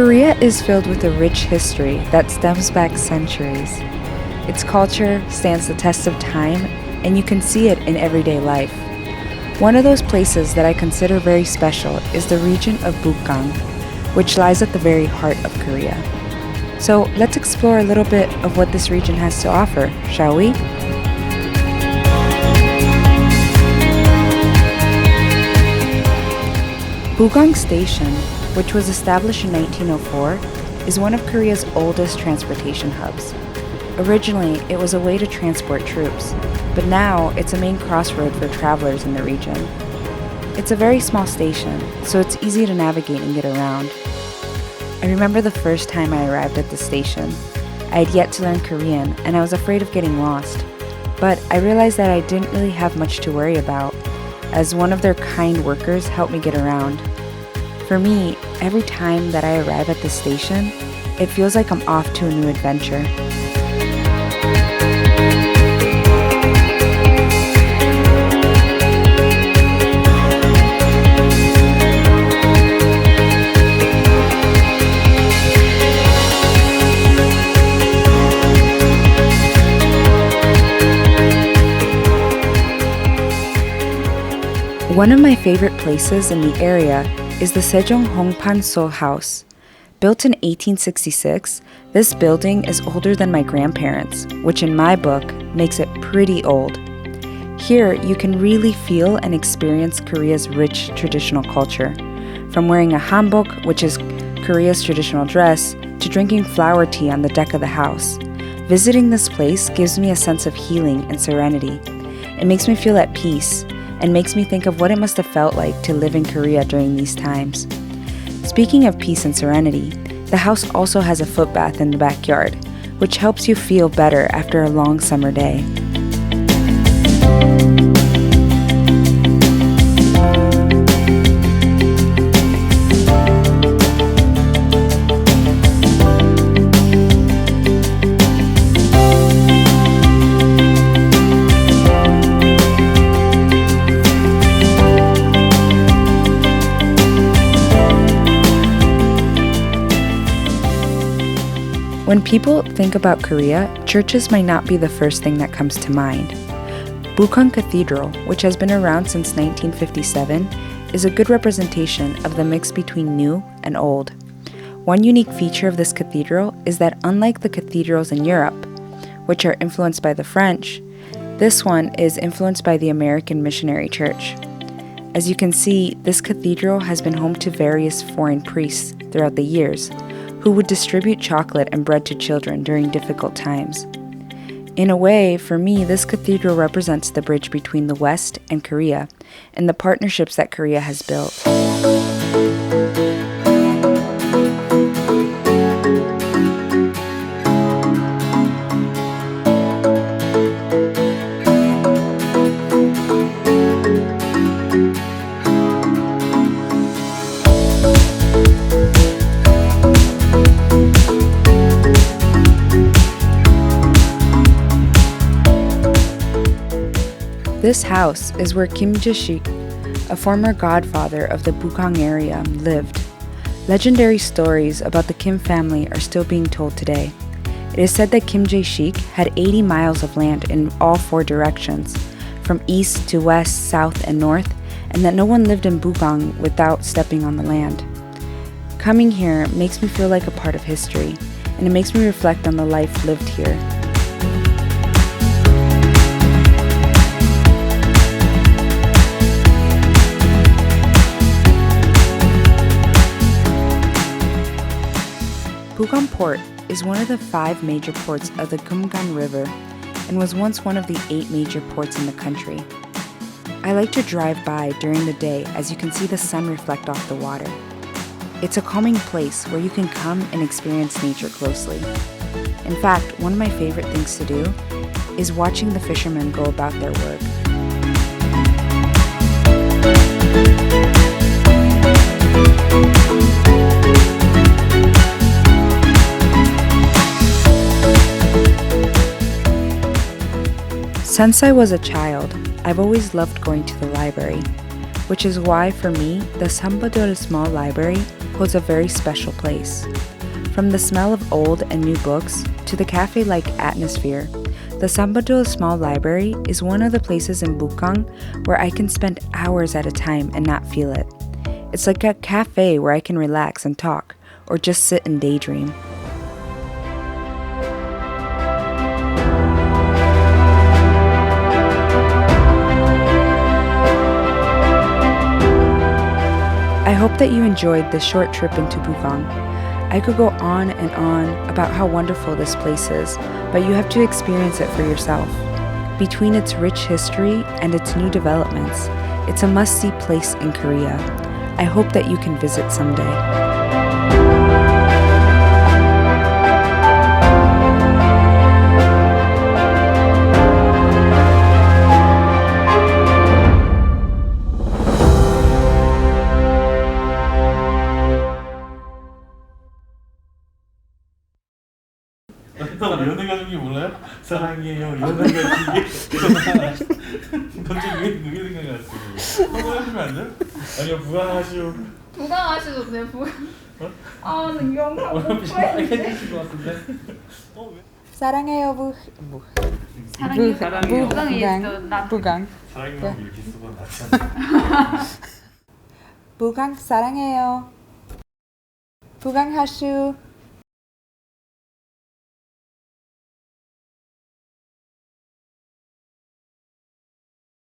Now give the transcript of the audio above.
Korea is filled with a rich history that stems back centuries. Its culture stands the test of time, and you can see it in everyday life. One of those places that I consider very special is the region of Bugang, which lies at the very heart of Korea. So let's explore a little bit of what this region has to offer, shall we? Bugang Station, which was established in 1904, is one of Korea's oldest transportation hubs. Originally, it was a way to transport troops, but now it's a main crossroad for travelers in the region. It's a very small station, so it's easy to navigate and get around. I remember the first time I arrived at the station. I had yet to learn Korean, and I was afraid of getting lost. But I realized that I didn't really have much to worry about, as one of their kind workers helped me get around. For me, every time that I arrive at the station, it feels like I'm off to a new adventure. One of my favorite places in the area is the Sejong Hongpan Seoul House. Built in 1866, this building is older than my grandparents, which in my book makes it pretty old. Here, you can really feel and experience Korea's rich traditional culture, from wearing a hanbok, which is Korea's traditional dress, to drinking flower tea on the deck of the house. Visiting this place gives me a sense of healing and serenity. It makes me feel at peace, and makes me think of what it must have felt like to live in Korea during these times. Speaking of peace and serenity, the house also has a footbath in the backyard, which helps you feel better after a long summer day. When people think about Korea, churches might not be the first thing that comes to mind. Bukchon Cathedral, which has been around since 1957, is a good representation of the mix between new and old. One unique feature of this cathedral is that unlike the cathedrals in Europe, which are influenced by the French, this one is influenced by the American Missionary Church. As you can see, this cathedral has been home to various foreign priests throughout the years, who would distribute chocolate and bread to children during difficult times. In a way, for me, this cathedral represents the bridge between the West and Korea, and the partnerships that Korea has built. This house is where Kim Jae Seok, a former godfather of the Bugang area, lived. Legendary stories about the Kim family are still being told today. It is said that Kim Jae Seok had 80 miles of land in all four directions, from east to west, south, and north, and that no one lived in Bugang without stepping on the land. Coming here makes me feel like a part of history, and it makes me reflect on the life lived here. Hugong Port is one of the 5 major ports of the Kumgan River and was once one of the 8 major ports in the country. I like to drive by during the day as you can see the sun reflect off the water. It's a calming place where you can come and experience nature closely. In fact, one of my favorite things to do is watching the fishermen go about their work. Since I was a child, I've always loved going to the library. which is why for me, the Sambeodle Small Library holds a very special place. From the smell of old and new books to the cafe-like atmosphere, the Sambeodle Small Library is one of the places in Bugang where I can spend hours at a time and not feel it. It's like a cafe where I can relax and talk, or just sit and daydream. I hope that you enjoyed this short trip into Bugang. I could go on and on about how wonderful this place is, but you have to experience it for yourself. Between its rich history and its new developments, it's a must-see place in Korea. I hope that you can visit someday. 연애 가족이 몰라요? 사랑해요 연애 가족이 갑자기 그게 생각났어요. 한번 해주면 안 돼요? 아니요 부강하시오. 부강하셔도 돼요. 부강. 아, 나 영상 못 해주신 것 같은데. 왜? 사랑해요 사랑해요. 부강 사랑해요 이렇게 쓰고 낫지 않아요? 부강 사랑해요 부강하슈